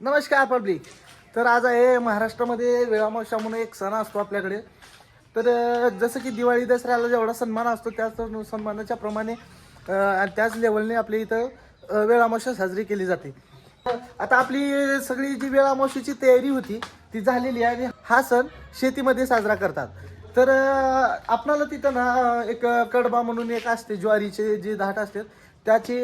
नमस्कार पब्लिक. तर आज आहे महाराष्ट्रामध्ये वेळामावस्या म्हणून एक सण असतो आपल्याकडे. तर जसं की दिवाळी दसऱ्याला जेवढा सन्मान असतो त्याच सन्मानाच्या प्रमाणे आणि त्याच लेवलने आपल्या इथं वेळामावस्या साजरी केली जाते. आता आपली सगळी जी वेळामावशीची तयारी होती ती झालेली आहे आणि हा सण शेतीमध्ये साजरा करतात. तर आपणाला तिथं ना एक कडबा म्हणून एक असते, ज्वारीचे जे धाट असतात त्याची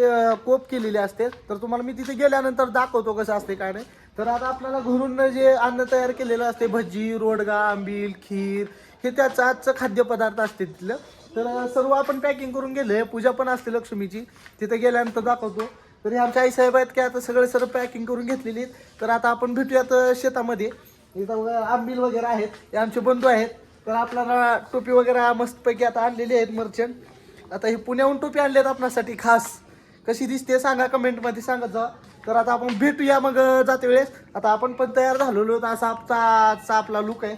कोप केलेली असते. तर तुम्हाला मी तिथे गेल्यानंतर दाखवतो कसं असते काय नाही. तर आता आपल्याला घरून जे अन्न तयार केलेलं असते, भजी, रोडगा, आंबील, खीर, हे त्याचं आजचं खाद्यपदार्थ असते तिथलं. तर सर्व आपण पॅकिंग करून गेले. पूजा पण असते लक्ष्मीची, तिथे गेल्यानंतर दाखवतो. तर हे आमच्या आईसाहेब आहेत की आता सगळे सर्व पॅकिंग करून घेतलेली आहेत. तर आता आपण भेटूयात शेतामध्ये. इथं आंबील वगैरे आहेत, हे आमचे बंधू आहेत. तर आपल्याला टोपी वगैरे मस्तपैकी आता आणलेली आहेत मर्चंट. आता ही पुण्याहून टोपी आणली आहेत आपल्यासाठी खास. कशी दिसते सांगा, कमेंटमध्ये सांगत जा. तर आता आपण भेटूया मग जाते वेळेस. आता आपण पण तयार झालेलो, असा आजचा आपला लुक आहे.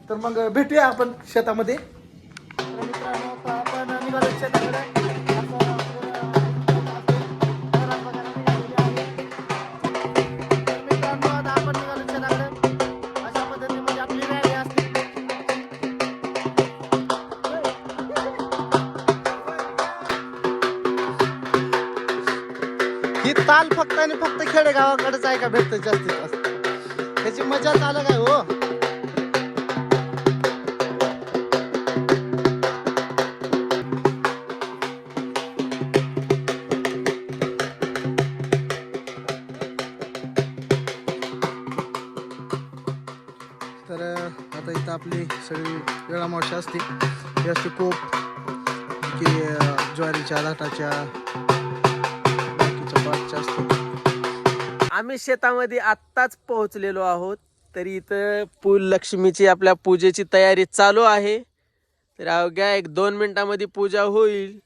तर मग भेटूया आपण शेतामध्ये. तर मित्रांनो, आता आपण निघालो शेताकडे. असं घरात वगैरे निघालेली आहे. तर मित्रांनो, आता आपण निघालो शेताकडे. अशा पद्धतीमध्ये आपली रॅली असते. ही ताल फक्त आणि फक्त खेडेगावाकडेच आहे का भेटतं जास्तीत जास्त. त्याची मजा चालू काय हो. तर आता इथं आपली सगळी वेळामावशी असते. ही असते कोप की ज्वारीच्या धाटाच्या बाकीच्या पाटच्या असते. आम्ही शेतामध्ये आत्ताच पोहोचलेलो आहोत. तरी इथं लक्ष्मीची आपल्या पूजेची तयारी चालू आहे. तर अवघ्या 1-2 मिनिटांमध्ये पूजा होईल.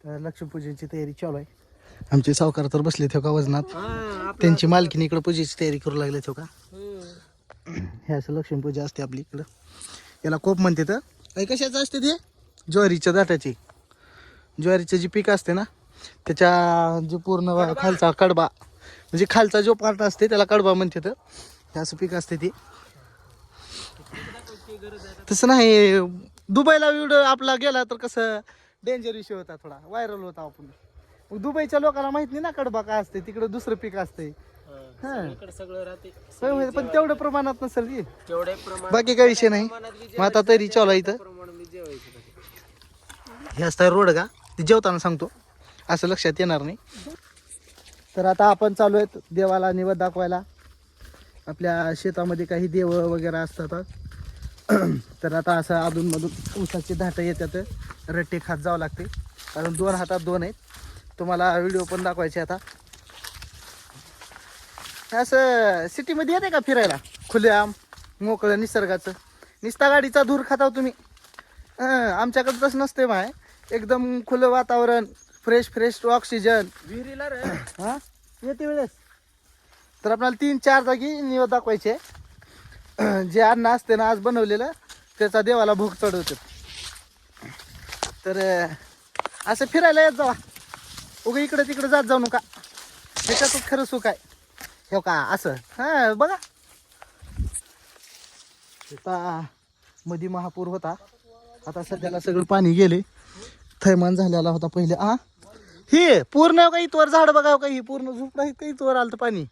तर लक्ष्मीपूजेची तयारी चालू आहे. आमचे सावकार तर बसले का वजनात. त्यांची मालकीने इकडे पूजेची तयारी करू लागले का. हे असं लक्ष्मीपूजा असते आपली इकडं. याला कोप म्हणते. तर कशाचं असते ते, ज्वारीच्या दाटाची. ज्वारीचं जे पीक असते ना त्याच्या जे पूर्ण खालचा कडबा, म्हणजे खालचा जो पार्ट असते त्याला कडबा म्हणते. तर हे असं पीक असते ते. तसं नाही, दुबईला व्हिडिओ आपला गेला तर कसं डेंजर विषय होता, थोडा व्हायरल होता. आपण मग दुबईच्या लोकांना माहित नाही ना कडबा काय असते, तिकडे दुसरं पीक असते. सगळं राहते, पण तेवढ्या प्रमाणात नसेल की. तेवढ्या प्रमाणात बाकी काही विषय नाही. मग आता तरी चालू आहे इथं. हे असतं रोड का, ते जेवताना सांगतो, असं लक्षात येणार नाही. तर आता आपण चालू आहेत देवाला निवद दाखवायला. आपल्या शेतामध्ये काही देव वगैरे असतात. तर आता असं अधूनमधून ऊसाची धाटं येतात, रट्टे खात जावं लागते. कारण 2 हातात 2 आहेत. तुम्हाला व्हिडिओ पण दाखवायचे. आता असं सिटीमध्ये येते का फिरायला, खुल्या मोकळं निसर्गाचं. निस्ता गाडीचा धूर खाताव तुम्ही. आमच्याकडे तसं नसते माय. एकदम खुलं वातावरण, फ्रेश फ्रेश ऑक्सिजन. विहिरीला रे हां येते वेळेस. तर आपल्याला 3-4 जागी निवद दाखवायचे. जे अन्न असते ना आज बनवलेलं, त्याचा देवाला भोग चढवतात. तर असं फिरायला येत जावा, उगा इकडे तिकडे जात जाऊ नका. ह्याच्यातच खरं सुख आहे. हो का असं हां बघा. आता मध्ये महापूर होता, आता सध्याला सगळं पाणी गेले. थैमान झालेला होता पहिले. ही पूर्ण काही इथवर झाड बघा, काही पूर्ण झुपडा काही इथवर आलं पाणी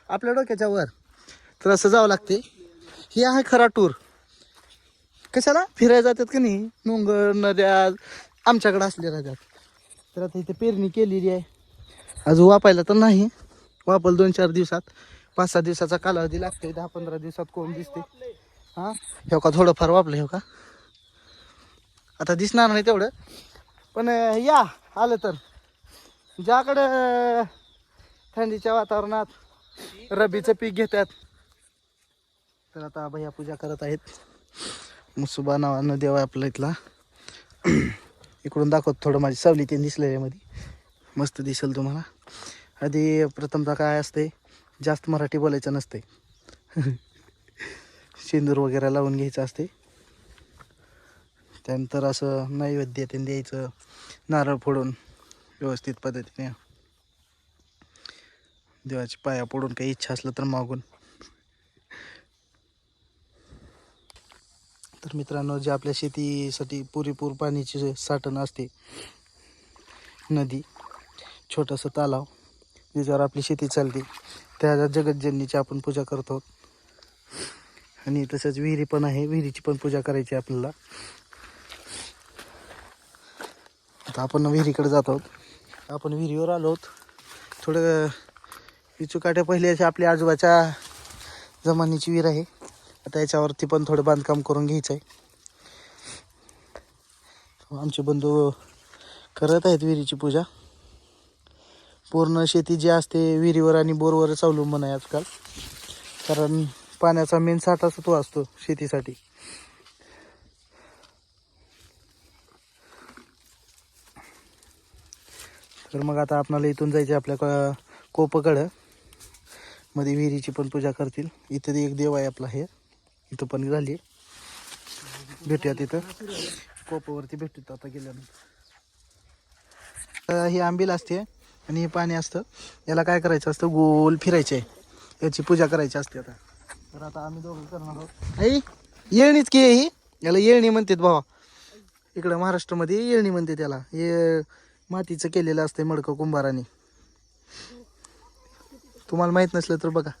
आपल्या डोक्याच्या वर. तर असं जावं लागते. ही आहे खरा टूर. कशाला फिरायला जातात का नाही, डोंगर नद्या आमच्याकडे असले राहतात. तर आता इथे पेरणी केलेली आहे, अजून वापायला तर नाही. वापल 2-4 दिवसात, 5-6 दिवसाचा कालावधी लागते. 10-15 दिवसात कोण दिसते. हां हे का थोडंफार वापलं, हे का आता दिसणार नाही तेवढं. पण या आलं तर, ज्याकडं थंडीच्या वातावरणात रबीचं पीक घेतात. तर आता भैया पूजा करत आहेत. मुसुबा नावानं देव आहे आपला इथला. इकडून दाखवत थोडं माझी सावली ते दिसलेल्यामध्ये मस्त दिसेल तुम्हाला. आधी प्रथमतः काय असते, जास्त मराठी बोलायचं नसते. सिंदूर वगैरे लावून घ्यायचं असते. त्यानंतर असं नैवेद्य ते द्यायचं, नारळ फोडून व्यवस्थित पद्धतीने देवाची पाया पडून काही इच्छा असलं तर मागून. तर मित्रांनो, जे आपल्या शेतीसाठी पुरेपूर पाण्याची साठवण असते, नदी, छोटंसं तलाव ज्याच्यावर आपली शेती चालते, त्या जगतजननीची आपण पूजा करतो. आणि तसंच विहिरी पण आहे, विहिरीची पण पूजा करायची आपल्याला. आता आपण विहिरीकडे जात आहोत. आपण विहिरीवर आलो आहोत. थोडं विचूकाट्या पहिले अशी आपल्या आजोबाच्या जमान्याची विहीर आहे. आता याच्यावरती पण थोडं बांधकाम करून घ्यायचं आहे. आमचे बंधू करत आहेत विहिरीची पूजा. पूर्ण शेती जी असते विहिरीवर आणि बोरवरच अवलंबून आहे आजकाल, कारण पाण्याचा मेन साठाच तो असतो शेतीसाठी. तर मग आता आपल्याला इथून जायचं आपल्या कोपकडं, मध्ये विहिरीची पण पूजा करतील. इथं एक देव आहे आपला, हे इथं पण झाली. भेटूया तिथं कोपावरती, भेटूत आता गेल्यानंतर. ही आंबील असते आणि हे पाणी असतं. याला काय करायचं असतं, गोल फिरायचे आहे, याची पूजा करायची असते. आता तर आता आम्ही दोघं करणार आहोत. आई येळणीच की ही, याला येळणी म्हणतात भावा. इकडं महाराष्ट्रामध्ये येळणी म्हणते त्याला. हे मातीचं केलेलं असतं मडकं कुंभाराने. तुम्हाला माहित नसलं तर बघा.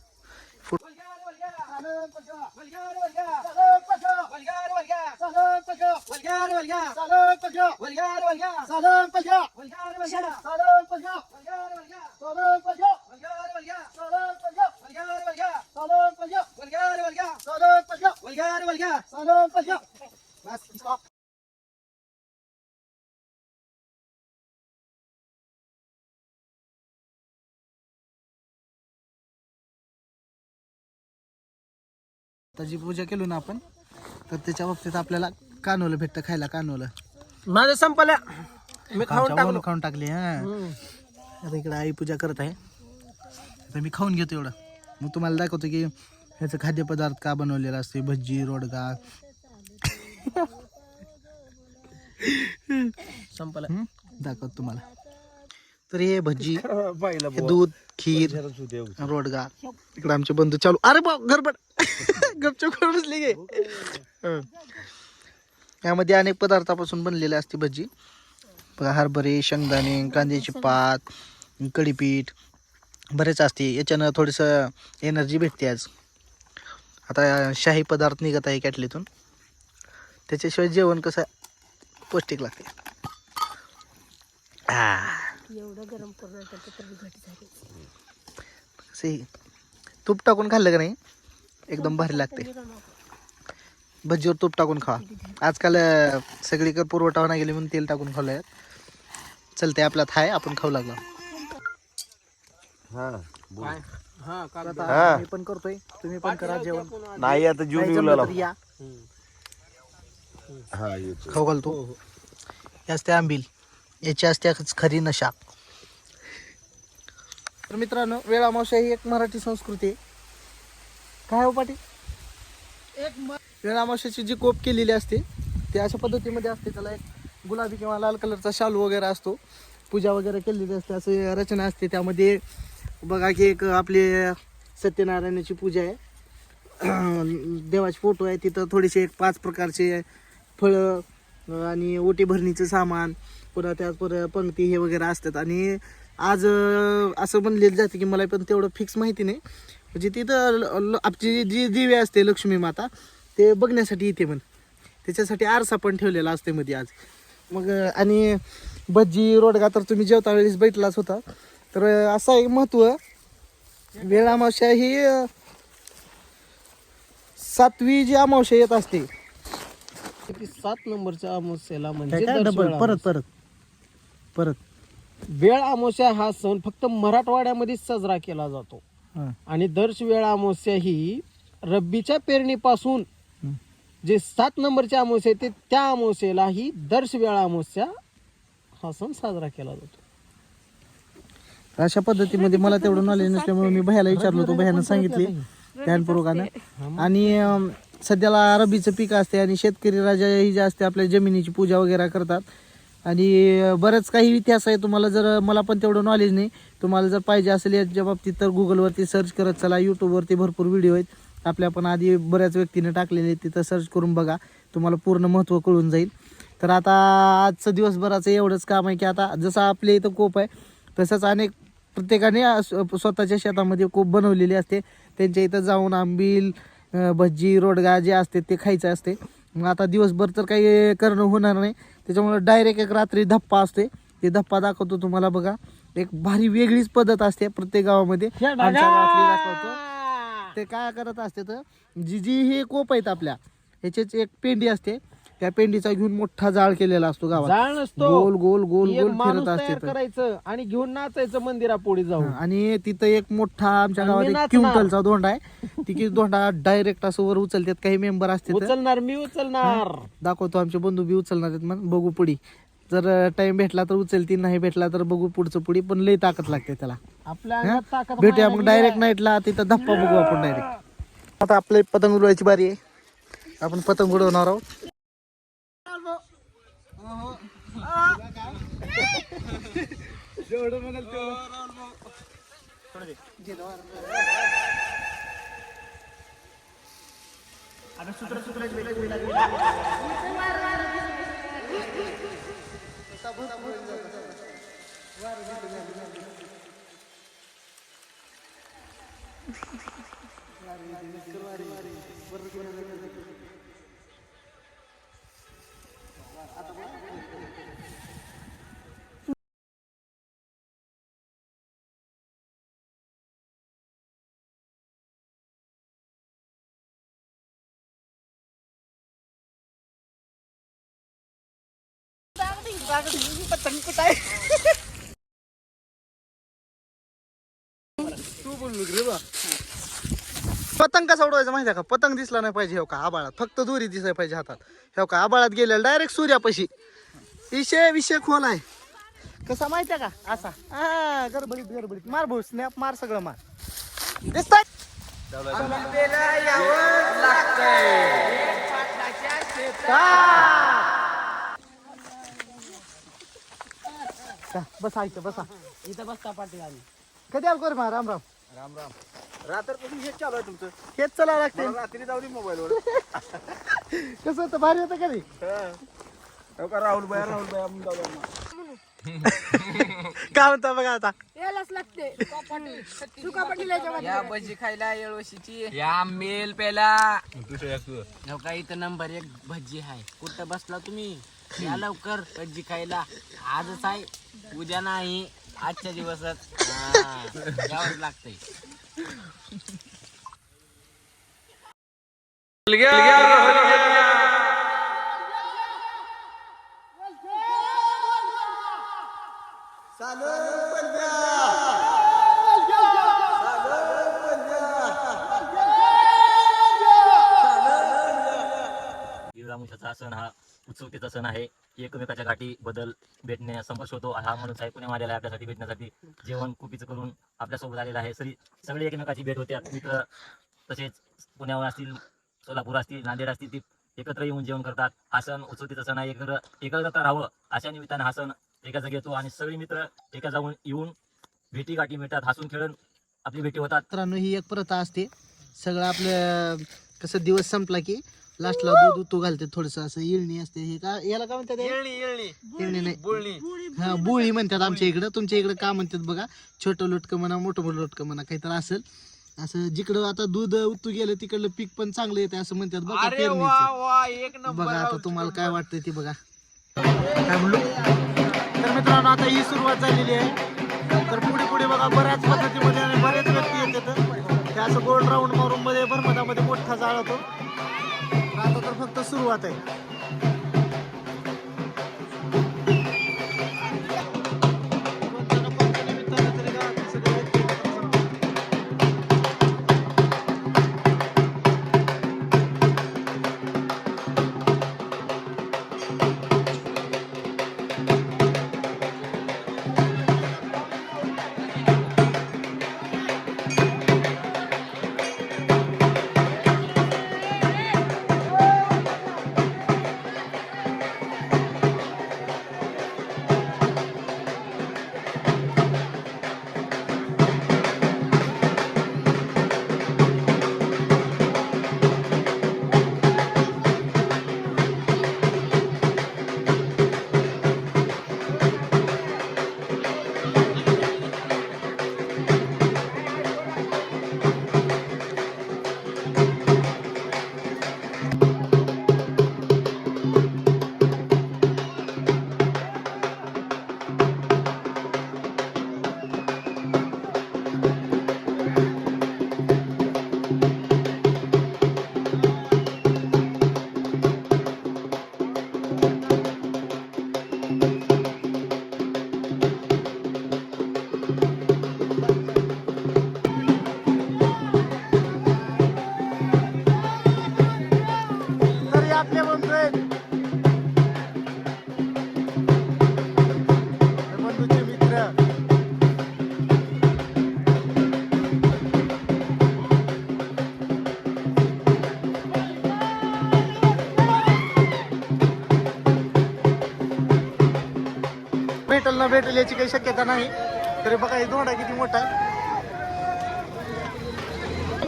त्याची पूजा केली ना आपण, तर त्याच्या बाबतीत आपल्याला कानवलं भेटतं खायला. कानवलं माझं संपल्या, मी खाऊन टाकलो. खाऊन टाकली. हा, आता इकडे आई पूजा करत आहे. आता मी खाऊन घेतो एवढं, मग तुम्हाला दाखवतो की ह्याचं खाद्यपदार्थ का बनवलेला असते. भजी, रोडगा संपला. दाखवतो तुम्हाला. तर हे भजी, हे दूध, खीर, रोडगा. इकडे आमचे बंधू चालू. अरे बा गडबड गपचूप करून बसली गे. यामध्ये अनेक पदार्थापासून बनलेले असते भजी. बघा, हरभरे, शेंगदाणे, कांद्याची पात, कढीपीठ बरेच असते. याच्यानं थोडंसं एनर्जी भेटते. आज आता शाही पदार्थ निघत आहे कॅटलीतून, त्याच्याशिवाय जेवण कसं पौष्टिक लागते. एवढं गरम करून तूप टाकून खाल्लं का नाही एकदम भारी लागते. भजीवर तूप टाकून खा. आजकाल सगळीकडे पुरवठा होणार गेली म्हणून तेल टाकून खाल्लंय. चलते आपल्यात हाय, आपण खाऊ लागलो. मी पण करतोय, तुम्ही पण करा जेवण. नाही आता जमलं तर या, खाऊ घालतो. हे असते आंबील, याची असते खरी नशा. तर मित्रांनो, वेळ अमावस्या ही एक मराठी संस्कृती आहे. काय हो पाटील, वेळ अमावस्याची जी कोप केलेली असते ती अशा पद्धतीमध्ये असते. त्याला एक गुलाबी किंवा लाल कलरचा शालू वगैरे असतो. पूजा वगैरे केलेली असते, असे रचना असते. त्यामध्ये बघा की एक आपले सत्यनारायणाची पूजा आहे, देवाचे फोटो आहे तिथं. थोडेसे एक 5 प्रकारचे फळं आणि ओटी भरणीचं सामान, पुन्हा त्यात पंक्ती हे वगैरे असतात. आणि आज असं बनलेलं जातं की मला पण तेवढं फिक्स माहिती नाही, म्हणजे तिथं आपली जी दिवे असते लक्ष्मी माता ते बघण्यासाठी इथे पण त्याच्यासाठी आरसा पण ठेवलेला असते मध्ये आज. मग आणि भजी, रोडगा तर तुम्ही जेवता वेळेस बैठलाच होता. तर असं एक महत्त्व, वेळ अमावस्या ही 7वी जी अमावस्या येत असते, 7 नंबरच्या अमावस्येला म्हणजे डबल परत वेळ अमावस्या हा सण फक्त मराठवाड्यामध्येच साजरा केला जातो. आणि दर वेळ अमावस्या ही रब्बीच्या पेरणीपासून जे 7 नंबरच्या अमावस्या येते त्या अमावस्येला ही दर वेळ अमावस्या हा सण साजरा केला जातो. अशा पद्धतीमध्ये मला तेवढं नॉलेज नसल्यामुळे मी भैयाला विचारलो होतो. भैयानं सांगितले ध्यानपूर्वकानं. आणि सध्याला रब्बीचं पीक असते आणि शेतकरी राजा ही जे असते आपल्या जमिनीची पूजा वगैरे करतात. आणि बरंच काही इतिहास आहे. तुम्हाला जर, मला पण तेवढं नॉलेज नाही, तुम्हाला जर पाहिजे असेल याच्या बाबतीत तर गुगलवरती सर्च करत चला. यूट्यूबवरती भरपूर व्हिडिओ आहेत आपल्या, पण आधी बऱ्याच व्यक्तीने टाकलेले आहेत, तिथं सर्च करून बघा, तुम्हाला पूर्ण महत्त्व कळून जाईल. तर आता आजचं दिवसभराचं एवढंच काम आहे की आता जसं आपल्या इथं कोप आहे तसंच अनेक प्रत्येकाने स्वतःच्या शेतामध्ये कोप बनवलेली असते. त्यांच्या इथं जाऊन आंबील, भज्जी, रोडगा जे असते ते खायचं असते. मग आता दिवसभर तर काही करणं होणार नाही, त्याच्यामुळे डायरेक्ट एक रात्री धप्पा असते. ते धप्पा दाखवतो तुम्हाला बघा. एक भारी वेगळीच पद्धत असते प्रत्येक गावामध्ये. आमच्या गावातली दाखवतो. ते काय करत असते तर जी जी हे कोप आहेत आपल्या, ह्याचीच एक पेंडी असते. त्या पेंडीचा घेऊन मोठा जाळ केलेला असतो गावात. जाळ नसतो, गोल गोल गोल एक गोल माणूस फिरत तयार असते. करायचं आणि घेऊन नाचायचं मंदिरापुढे जाऊन. आणि तिथं एक मोठा आमच्या आणि गावात मी एक नाचणार. क्विंटलचा दोंडा आहे. ती दोंडा डायरेक्ट असं वर उचलतात. काही मेंबर असते उचलणार, मी उचलणार. दाखवतो, आमचे बंधू बी उचलणार आहेत. मग बघू पुढी, जर टाइम भेटला तर उचलती, नाही भेटला तर बघू पुढचं पुढी. पण लई ताकद लागते त्याला. आपल्या हा? अंगात ताकद भेटूया मारायला मग डायरेक्ट गेल्या. नाईटला, तिथं धप्पा बघू आपण डायरेक्ट. आता आपली पतंग उडवायची बारी आहे. आपण पतंग उडवणार आहोत. पतंग कसा उडवायचा माहिती आहे का? पतंग दिसला नाही पाहिजे. हो का आबाळात, फक्त दोरी दिसायला पाहिजे हातात. हो का आबाळात गेलेला डायरेक्ट सूर्यापाशी. विषय विषय खोल आहे. कसा माहिती आहे का? असा गडबडीत गडबडीत मार भाऊ, स्नॅप मार, सगळं मार. दिसतंय बसा इथं, बसा इथं बसता पाठी आली. कधी आलो कर मा. राम राम. राम राम. रात्रपासून हेच चालू आहे तुमचं. हेच चला लागते. मला रात्री जाऊ मोबाईलवर. कसं होतं, भारी होतं कधी. राहुल बाया आपण जाऊया मग. काय म्हणता बघा आता. यालाच लागते सुका पाटील या भजी खायला येळवशीची या मेल पेला का इथं नंबर 1 भजी आहे. कुठं बसला तुम्ही? या लवकर भजी खायला. आजच आहे, उद्या नाही, आजच्या दिवसात यावंच लागतंय. रामोशाचा सण हा उत्सुकतेचा सण आहे. एकमेकाच्या गाठी बदल भेटणे संघर्ष होतो. हा माणूस आहे पुण्यामध्ये आला आपल्यासाठी भेटण्यासाठी. जेवण कुपीचं करून आपल्यासोबत आलेला आहे. सगळे एकमेकाची भेट होते. मित्र तसेच पुण्यावर असतील, सोलापूर असतील, नांदेड असतील, ती एकत्र येऊन जेवण करतात. हा सण उत्सुकतेचा सण आहे. एकत्र राहावं अशा निमित्तानं हा सण एका जागी येतो आणि सगळे मित्र एका जाऊन येऊन भेटी गाठी मिळतात. हसून खेळून आपली भेटी होतात. मित्रांनो, ही एक प्रथा असते. सगळं आपलं कसं दिवस संपला की लास्टला दूध उतू घालते, थोडस असं येळणी असते. हे का याला काय म्हणतात? येळणी नाही, हा बोळी म्हणतात आमच्या इकडं. तुमच्या इकडं का म्हणतात बघा. छोटं लोटकं म्हणा, मोठं लोटकं म्हणा, काहीतरी असेल. असं जिकडं आता दूध उतू गेलं तिकडलं पीक पण चांगलं येते असं म्हणतात बघा. पेरणीचं बघा. आता तुम्हाला काय वाटतंय ते बघा. काय म्हणलो तर मित्रांनो, आता ही सुरुवात झालेली आहे. तर पुढे पुढे बघा बऱ्याच पद्धतीमध्ये आणि बरेच व्यक्ती येतात. ते असं गोल राऊंड मारून मध्ये भरमधामध्ये मोठा जाळतो. आता तर फक्त सुरुवात आहे. भेटेल न भेटेल याची काही शक्यता नाही. तरी बघा हे धोंडा किती मोठा आहे.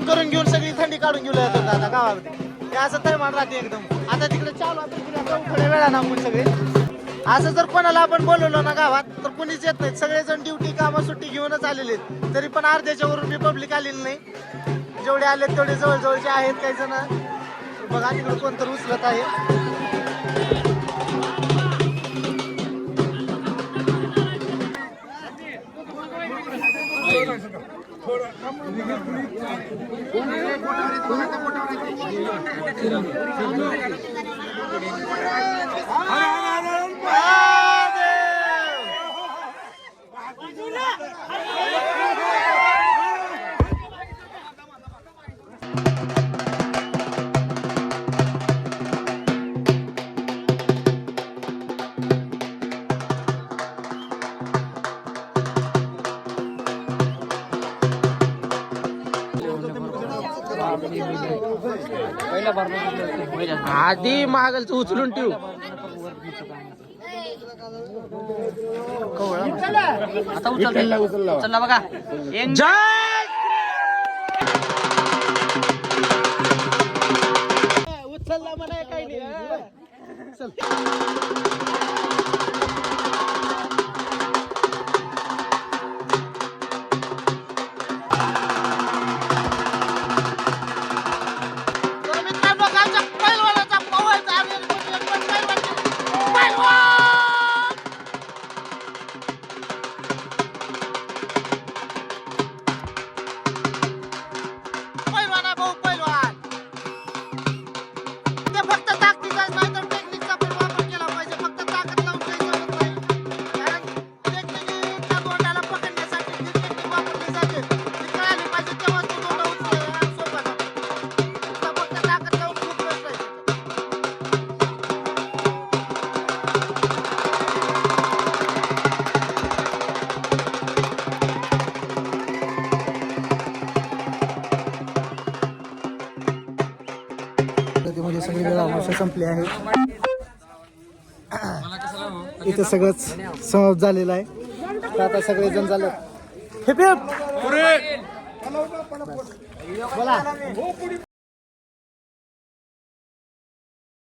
करून घेऊन सगळी थंडी काढून घेऊन येतो आता गावामध्ये. हे असं तैमान राहते एकदम. आता तिकडे चालू आता थोड्या वेळा आपण सगळे असं जर कोणाला आपण बोलवलं ना गावात तर कोणीच येत नाही. सगळेजण ड्युटी कामं सुट्टी घेऊनच आलेले आहेत. तरी पण अर्ध्याच्या वरून मी पब्लिक आलेली नाही. जेवढे आले तेवढे जवळजवळचे आहेत. काही जण बघा तिकडे कोणतरी उचलत आहे. आधी महागलचं उचलून ठेवू. आता उचलला बघा. उचलला म्हणा काही नाही. मध्ये सगळी वेळा संपली आहे. इथं सगळंच समाप्त झालेलं आहे. तर आता सगळेजण झालं बोला.